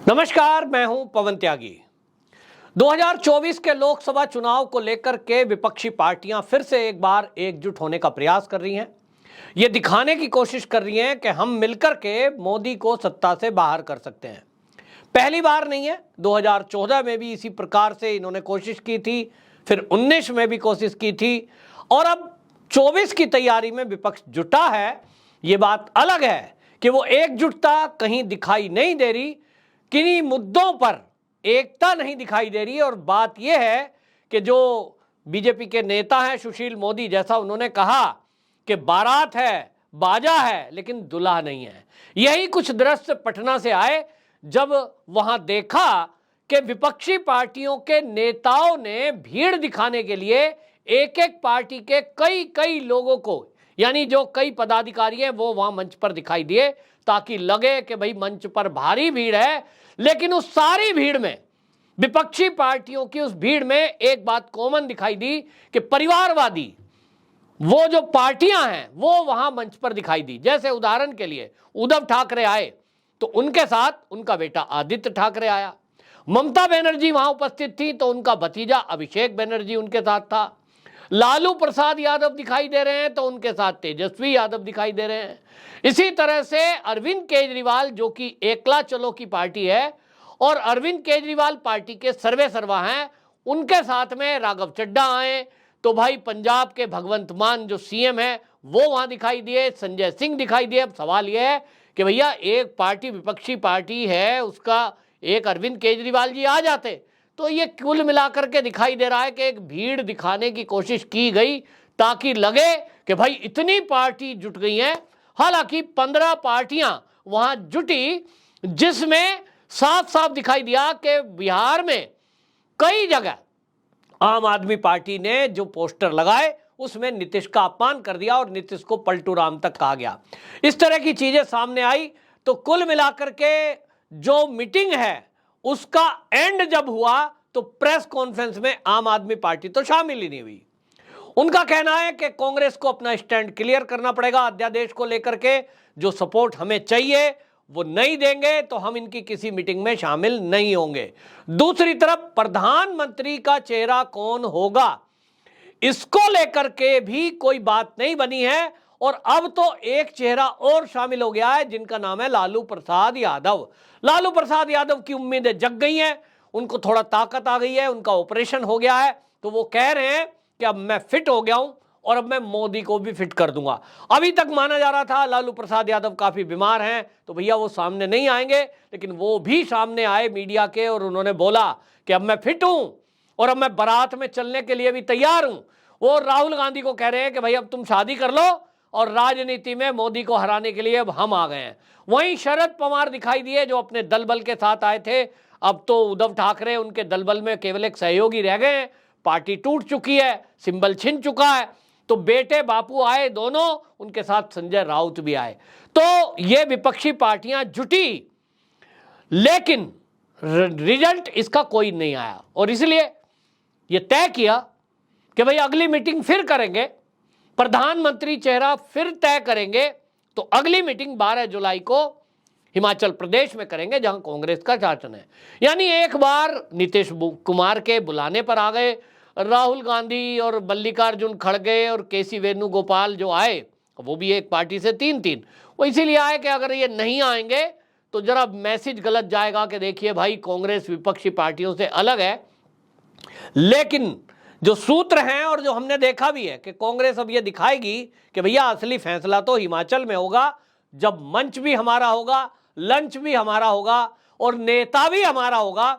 नमस्कार, मैं हूं पवन त्यागी। 2024 के लोकसभा चुनाव को लेकर के विपक्षी पार्टियां फिर से एक बार एकजुट होने का प्रयास कर रही हैं। ये दिखाने की कोशिश कर रही हैं कि हम मिलकर के मोदी को सत्ता से बाहर कर सकते हैं। पहली बार नहीं है, 2014 में भी इसी प्रकार से इन्होंने कोशिश की थी, फिर 19 में भी कोशिश की थी और अब 24 की तैयारी में विपक्ष जुटा है। ये बात अलग है कि वो एकजुटता कहीं दिखाई नहीं दे रही, किन्हीं मुद्दों पर एकता नहीं दिखाई दे रही है। और बात यह है कि जो बीजेपी के नेता हैं सुशील मोदी, जैसा उन्होंने कहा कि बारात है, बाजा है, लेकिन दूल्हा नहीं है। यही कुछ दृश्य पटना से आए जब वहां देखा कि विपक्षी पार्टियों के नेताओं ने भीड़ दिखाने के लिए एक एक पार्टी के कई लोगों को, यानी जो कई पदाधिकारी हैं, वो वहां मंच पर दिखाई दिए ताकि लगे कि भाई मंच पर भारी भीड़ है। लेकिन उस सारी भीड़ में, विपक्षी पार्टियों की उस भीड़ में एक बात कॉमन दिखाई दी कि परिवारवादी वो जो पार्टियां हैं वो वहां मंच पर दिखाई दी। जैसे उदाहरण के लिए उद्धव ठाकरे आए तो उनके साथ उनका बेटा आदित्य ठाकरे आया। ममता बनर्जी वहां उपस्थित थी तो उनका भतीजा अभिषेक बनर्जी उनके साथ था। लालू प्रसाद यादव दिखाई दे रहे हैं तो उनके साथ तेजस्वी यादव दिखाई दे रहे हैं। इसी तरह से अरविंद केजरीवाल, जो कि एकला चलो की पार्टी है और अरविंद केजरीवाल पार्टी के सर्वे सर्वा हैं, उनके साथ में राघव चड्ढा आए तो भाई पंजाब के भगवंत मान जो सीएम है वो वहां दिखाई दिए, संजय सिंह दिखाई दिए। अब सवाल यह है कि भैया एक पार्टी विपक्षी पार्टी है, उसका एक अरविंद केजरीवाल जी आ जाते तो ये कुल मिलाकर के दिखाई दे रहा है कि एक भीड़ दिखाने की कोशिश की गई ताकि लगे कि भाई इतनी पार्टी जुट गई हैं। हालांकि 15 पार्टियां वहां जुटी, जिसमें साफ साफ दिखाई दिया कि बिहार में कई जगह आम आदमी पार्टी ने जो पोस्टर लगाए उसमें नीतीश का अपमान कर दिया और नीतीश को पलटू राम तक कहा गया। इस तरह की चीजें सामने आई तो कुल मिलाकर के जो मीटिंग है उसका एंड जब हुआ तो प्रेस कॉन्फ्रेंस में आम आदमी पार्टी तो शामिल ही नहीं हुई। उनका कहना है कि कांग्रेस को अपना स्टैंड क्लियर करना पड़ेगा, अध्यादेश को लेकर के जो सपोर्ट हमें चाहिए वो नहीं देंगे तो हम इनकी किसी मीटिंग में शामिल नहीं होंगे। दूसरी तरफ प्रधानमंत्री का चेहरा कौन होगा, इसको लेकर के भी कोई बात नहीं बनी है। और अब तो एक चेहरा और शामिल हो गया है जिनका नाम है लालू प्रसाद यादव। लालू प्रसाद यादव की उम्मीदें जग गई हैं, उनको थोड़ा ताकत आ गई है, उनका ऑपरेशन हो गया है तो वो कह रहे हैं कि अब मैं फिट हो गया हूं और अब मैं मोदी को भी फिट कर दूंगा। अभी तक माना जा रहा था लालू प्रसाद यादव काफी बीमार हैं तो भैया वो सामने नहीं आएंगे, लेकिन वो भी सामने आए मीडिया के और उन्होंने बोला कि अब मैं फिट हूं और अब मैं बारात में चलने के लिए भी तैयार हूं। वो राहुल गांधी को कह रहे हैं कि भाई अब तुम शादी कर लो और राजनीति में मोदी को हराने के लिए अब हम आ गए हैं। वहीं शरद पवार दिखाई दिए जो अपने दल बल के साथ आए थे, अब तो उद्धव ठाकरे उनके दल बल में केवल एक सहयोगी रह गए हैं। पार्टी टूट चुकी है, सिंबल छिन चुका है, तो बेटे बापू आए दोनों, उनके साथ संजय राउत भी आए। तो ये विपक्षी पार्टियां जुटी, लेकिन रिजल्ट इसका कोई नहीं आया और इसलिए ये तय किया कि भाई अगली मीटिंग फिर करेंगे, प्रधानमंत्री चेहरा फिर तय करेंगे तो अगली मीटिंग 12 जुलाई को हिमाचल प्रदेश में करेंगे जहां कांग्रेस का शासन है। यानी एक बार नीतीश कुमार के बुलाने पर आ गए राहुल गांधी और मल्लिकार्जुन खड़गे और केसी वेणुगोपाल जो आए, वो भी एक पार्टी से 3-3, वो इसीलिए आए कि अगर ये नहीं आएंगे तो जरा मैसेज गलत जाएगा कि देखिए भाई कांग्रेस विपक्षी पार्टियों से अलग है। लेकिन जो सूत्र हैं और जो हमने देखा भी है कि कांग्रेस अब ये दिखाएगी कि भैया असली फैसला तो हिमाचल में होगा, जब मंच भी हमारा होगा, लंच भी हमारा होगा और नेता भी हमारा होगा,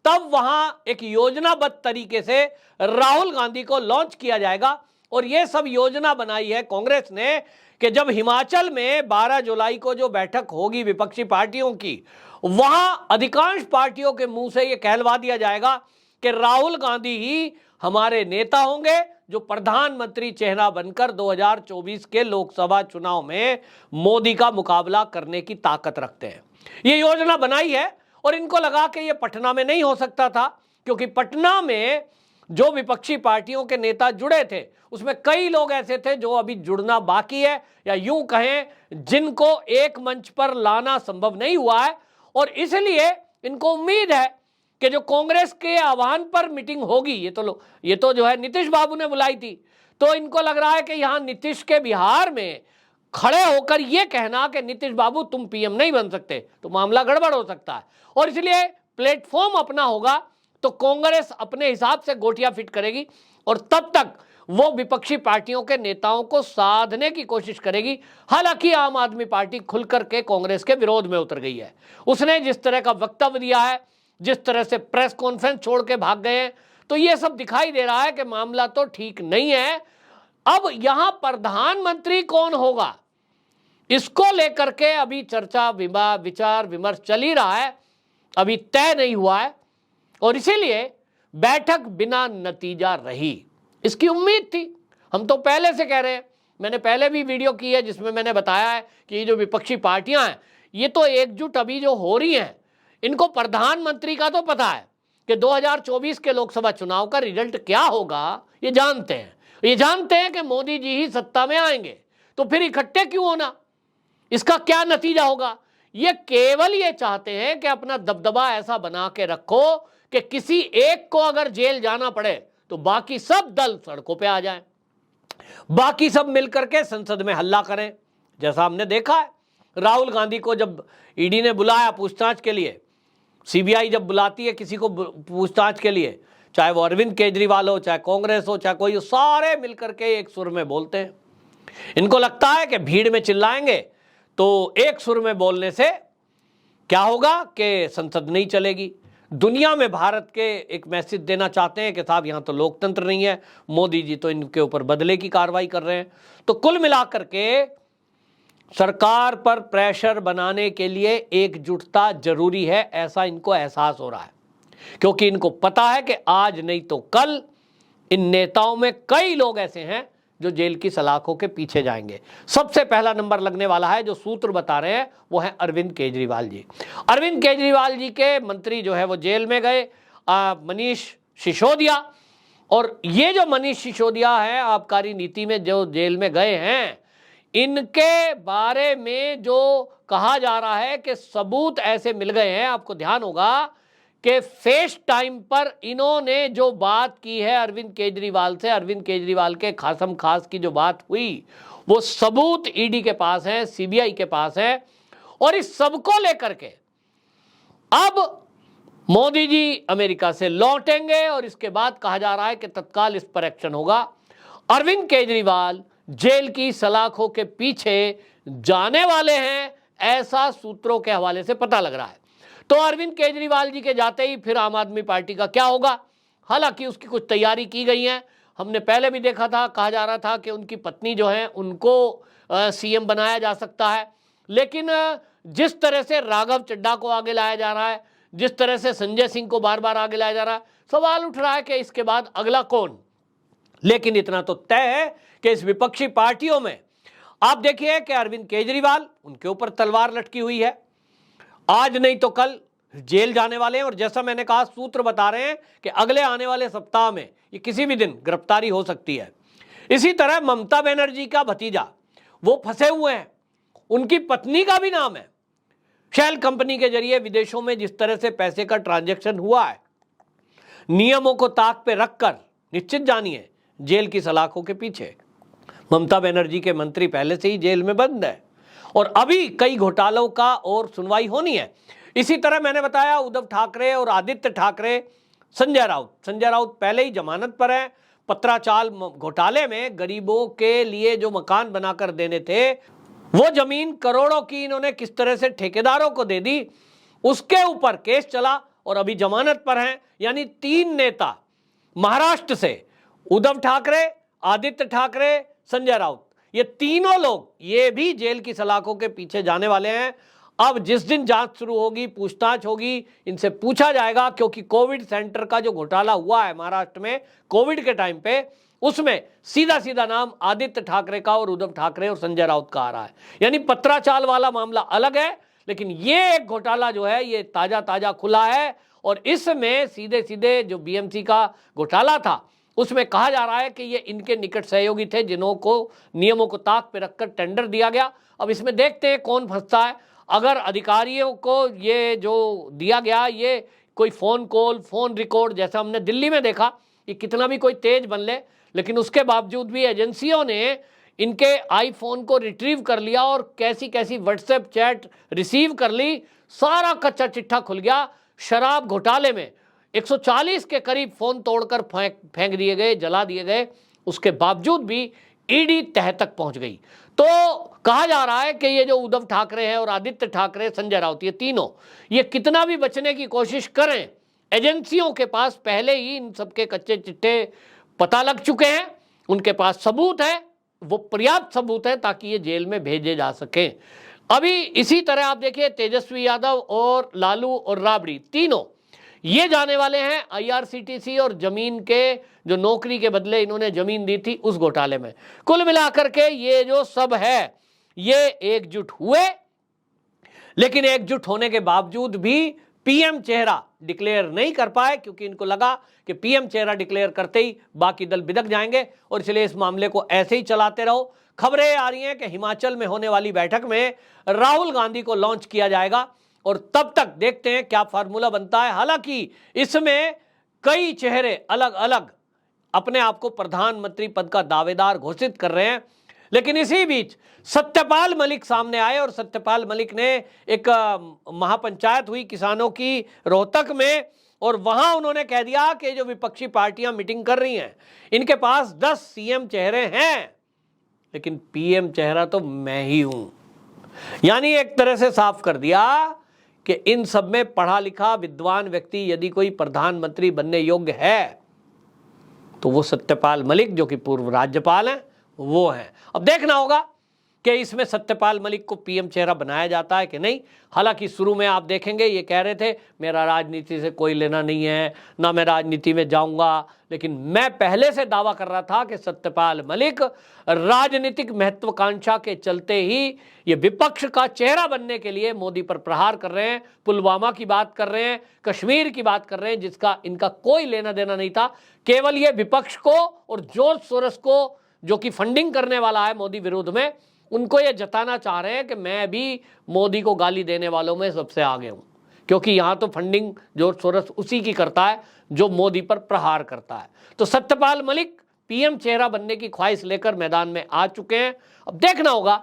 तब वहां एक योजनाबद्ध तरीके से राहुल गांधी को लॉन्च किया जाएगा। और यह सब योजना बनाई है कांग्रेस ने कि जब हिमाचल में 12 जुलाई को जो बैठक होगी विपक्षी पार्टियों की, वहां अधिकांश पार्टियों के मुंह से यह कहलवा दिया जाएगा कि राहुल गांधी ही हमारे नेता होंगे जो प्रधानमंत्री चेहरा बनकर 2024 के लोकसभा चुनाव में मोदी का मुकाबला करने की ताकत रखते हैं। ये योजना बनाई है और इनको लगा कि ये पटना में नहीं हो सकता था, क्योंकि पटना में जो विपक्षी पार्टियों के नेता जुड़े थे उसमें कई लोग ऐसे थे जो अभी जुड़ना बाकी है, या यूं कहें जिनको एक मंच पर लाना संभव नहीं हुआ है। और इसलिए इनको उम्मीद है कि जो कांग्रेस के आह्वान पर मीटिंग होगी, ये तो जो है नीतीश बाबू ने बुलाई थी, तो इनको लग रहा है कि यहां नीतीश के बिहार में खड़े होकर यह कहना कि नीतीश बाबू तुम पीएम नहीं बन सकते तो मामला गड़बड़ हो सकता है, और इसलिए प्लेटफॉर्म अपना होगा तो कांग्रेस अपने हिसाब से गोटियां फिट करेगी और तब तक वो विपक्षी पार्टियों के नेताओं को साधने की कोशिश करेगी। हालांकि आम आदमी पार्टी खुलकर के कांग्रेस के विरोध में उतर गई है। उसने जिस तरह का वक्तव्य दिया है, जिस तरह से प्रेस कॉन्फ्रेंस छोड़ के भाग गए हैं, तो ये सब दिखाई दे रहा है कि मामला तो ठीक नहीं है। अब यहां प्रधानमंत्री कौन होगा, इसको लेकर के अभी चर्चा विचार विमर्श चल ही रहा है, अभी तय नहीं हुआ है, और इसीलिए बैठक बिना नतीजा रही। इसकी उम्मीद थी, हम तो पहले से कह रहे हैं, मैंने पहले भी वीडियो की है जिसमें मैंने बताया है कि ये जो विपक्षी पार्टियां हैं ये तो एकजुट अभी जो हो रही हैं, इनको प्रधानमंत्री का तो पता है कि 2024 के लोकसभा चुनाव का रिजल्ट क्या होगा, ये जानते हैं कि मोदी जी ही सत्ता में आएंगे, तो फिर इकट्ठे क्यों होना, इसका क्या नतीजा होगा। ये केवल ये चाहते हैं कि अपना दबदबा ऐसा बना के रखो कि किसी एक को अगर जेल जाना पड़े तो बाकी सब दल सड़कों पे आ जाएं, बाकी सब मिलकर के संसद में हल्ला करें। जैसा हमने देखा है, राहुल गांधी को जब ईडी ने बुलाया पूछताछ के लिए, सीबीआई जब बुलाती है किसी को पूछताछ के लिए, चाहे वो अरविंद केजरीवाल हो, चाहे कांग्रेस हो, चाहे कोई, सारे मिलकर के एक सुर में बोलते हैं। इनको लगता है कि भीड़ में चिल्लाएंगे तो एक सुर में बोलने से क्या होगा कि संसद नहीं चलेगी। दुनिया में भारत के एक मैसेज देना चाहते हैं कि साहब यहां तो लोकतंत्र नहीं है, मोदी जी तो इनके ऊपर बदले की कार्रवाई कर रहे हैं। तो कुल मिलाकर के सरकार पर प्रेशर बनाने के लिए एकजुटता जरूरी है, ऐसा इनको एहसास हो रहा है, क्योंकि इनको पता है कि आज नहीं तो कल इन नेताओं में कई लोग ऐसे हैं जो जेल की सलाखों के पीछे जाएंगे। सबसे पहला नंबर लगने वाला है, जो सूत्र बता रहे हैं, वो है अरविंद केजरीवाल जी। अरविंद केजरीवाल जी के मंत्री जो है वो जेल में गए, मनीष सिसोदिया, और ये जो मनीष सिसोदिया है आबकारी नीति में जो जेल में गए हैं, इनके बारे में जो कहा जा रहा है कि सबूत ऐसे मिल गए हैं, आपको ध्यान होगा कि फेस टाइम पर इन्होंने जो बात की है अरविंद केजरीवाल से, अरविंद केजरीवाल के खासम खास की जो बात हुई, वो सबूत ईडी के पास है, सीबीआई के पास है, और इस सब को लेकर के अब मोदी जी अमेरिका से लौटेंगे और इसके बाद कहा जा रहा है कि तत्काल इस पर एक्शन होगा। अरविंद केजरीवाल जेल की सलाखों के पीछे जाने वाले हैं, ऐसा सूत्रों के हवाले से पता लग रहा है। तो अरविंद केजरीवाल जी के जाते ही फिर आम आदमी पार्टी का क्या होगा, हालांकि उसकी कुछ तैयारी की गई है। हमने पहले भी देखा था, कहा जा रहा था कि उनकी पत्नी जो है उनको सीएम बनाया जा सकता है, लेकिन जिस तरह से राघव चड्ढा को आगे लाया जा रहा है, जिस तरह से संजय सिंह को बार बार आगे लाया जा रहा है, सवाल उठ रहा है कि इसके बाद अगला कौन। लेकिन इतना तो तय है कि इस विपक्षी पार्टियों में आप देखिए कि अरविंद केजरीवाल, उनके ऊपर तलवार लटकी हुई है, आज नहीं तो कल जेल जाने वाले हैं, और जैसा मैंने कहा सूत्र बता रहे हैं कि अगले आने वाले सप्ताह में ये किसी भी दिन गिरफ्तारी हो सकती है। इसी तरह ममता बनर्जी का भतीजा वो फंसे हुए हैं, उनकी पत्नी का भी नाम है, शेल कंपनी के जरिए विदेशों में जिस तरह से पैसे का ट्रांजैक्शन हुआ है, नियमों को ताक पे रखकर निश्चित जानिए जेल की सलाखों के पीछे ममता बनर्जी के मंत्री पहले से ही जेल में बंद है, और अभी कई घोटालों का और सुनवाई होनी है। इसी तरह मैंने बताया उद्धव ठाकरे और आदित्य ठाकरे, संजय राउत पहले ही जमानत पर है। पत्राचाल घोटाले में गरीबों के लिए जो मकान बनाकर देने थे, वो जमीन करोड़ों की इन्होंने किस तरह से ठेकेदारों को दे दी, उसके ऊपर केस चला और अभी जमानत पर हैं। यानी 3 नेता महाराष्ट्र से, उद्धव ठाकरे, आदित्य ठाकरे, संजय राउत, ये तीनों लोग ये भी जेल की सलाखों के पीछे जाने वाले हैं। अब जिस दिन जांच शुरू होगी, पूछताछ होगी, इनसे पूछा जाएगा, क्योंकि कोविड सेंटर का जो घोटाला हुआ है महाराष्ट्र में कोविड के टाइम पे, उसमें सीधा सीधा नाम आदित्य ठाकरे का और उद्धव ठाकरे और संजय राउत का आ रहा है। यानी पत्राचाल वाला मामला अलग है, लेकिन ये एक घोटाला जो है ये ताजा खुला है, और इसमें सीधे सीधे जो बीएमसी का घोटाला था उसमें कहा जा रहा है कि ये इनके निकट सहयोगी थे, जिन्हों को नियमों को ताक पे रखकर टेंडर दिया गया। अब इसमें देखते हैं कौन फंसता है। अगर अधिकारियों को ये जो दिया गया, ये कोई फ़ोन कॉल, फ़ोन रिकॉर्ड जैसा हमने दिल्ली में देखा, ये कितना भी कोई तेज बन ले, लेकिन उसके बावजूद भी एजेंसियों ने इनके आईफोन को रिट्रीव कर लिया और कैसी कैसी व्हाट्सएप चैट रिसीव कर ली। सारा कच्चा चिट्ठा खुल गया। शराब घोटाले में 140 के करीब फ़ोन तोड़कर फेंक दिए गए, जला दिए गए। उसके बावजूद भी ईडी तह तक पहुंच गई। तो कहा जा रहा है कि ये जो उद्धव ठाकरे हैं और आदित्य ठाकरे, संजय राउत, ये तीनों, ये कितना भी बचने की कोशिश करें, एजेंसियों के पास पहले ही इन सबके कच्चे चिट्ठे पता लग चुके हैं। उनके पास सबूत है, वो पर्याप्त सबूत है ताकि ये जेल में भेजे जा सके। अभी इसी तरह आप देखिए, तेजस्वी यादव और लालू और राबड़ी तीनों ये जाने वाले हैं आईआरसीटीसी और जमीन के, जो नौकरी के बदले इन्होंने जमीन दी थी, उस घोटाले में। कुल मिलाकर के ये जो सब है, ये एकजुट हुए, लेकिन एकजुट होने के बावजूद भी पीएम चेहरा डिक्लेयर नहीं कर पाए, क्योंकि इनको लगा कि पीएम चेहरा डिक्लेयर करते ही बाकी दल बिदक जाएंगे और इसलिए इस मामले को ऐसे ही चलाते रहो। खबरें आ रही हैं कि हिमाचल में होने वाली बैठक में राहुल गांधी को लॉन्च किया जाएगा और तब तक देखते हैं क्या फार्मूला बनता है। हालांकि इसमें कई चेहरे अलग अलग अपने आप को प्रधानमंत्री पद का दावेदार घोषित कर रहे हैं, लेकिन इसी बीच सत्यपाल मलिक सामने आए और सत्यपाल मलिक ने एक महापंचायत हुई किसानों की रोहतक में, और वहां उन्होंने कह दिया कि जो विपक्षी पार्टियां मीटिंग कर रही हैं, इनके पास 10 सीएम चेहरे हैं, लेकिन पीएम चेहरा तो मैं ही हूं। यानी एक तरह से साफ कर दिया कि इन सब में पढ़ा लिखा विद्वान व्यक्ति यदि कोई प्रधानमंत्री बनने योग्य है तो वो सत्यपाल मलिक, जो कि पूर्व राज्यपाल हैं, वो हैं। अब देखना होगा कि इसमें सत्यपाल मलिक को पीएम चेहरा बनाया जाता है कि नहीं। हालांकि शुरू में आप देखेंगे ये कह रहे थे मेरा राजनीति से कोई लेना नहीं है, ना मैं राजनीति में जाऊंगा, लेकिन मैं पहले से दावा कर रहा था कि सत्यपाल मलिक राजनीतिक महत्वाकांक्षा के चलते ही ये विपक्ष का चेहरा बनने के लिए मोदी पर प्रहार कर रहे हैं, पुलवामा की बात कर रहे हैं, कश्मीर की बात कर रहे हैं, जिसका इनका कोई लेना देना नहीं था। केवल ये विपक्ष को और जॉर्ज सोरोस को, जो कि फंडिंग करने वाला है मोदी विरोध में, उनको ये जताना चाह रहे हैं कि मैं भी मोदी को गाली देने वालों में सबसे आगे हूं, क्योंकि यहां तो फंडिंग जॉर्ज सोरोस उसी की करता है जो मोदी पर प्रहार करता है। तो सत्यपाल मलिक पीएम चेहरा बनने की ख्वाहिश लेकर मैदान में आ चुके हैं। अब देखना होगा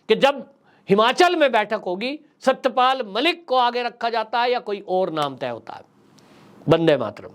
कि जब हिमाचल में बैठक होगी, सत्यपाल मलिक को आगे रखा जाता है या कोई और नाम तय होता है। वंदे मातरम।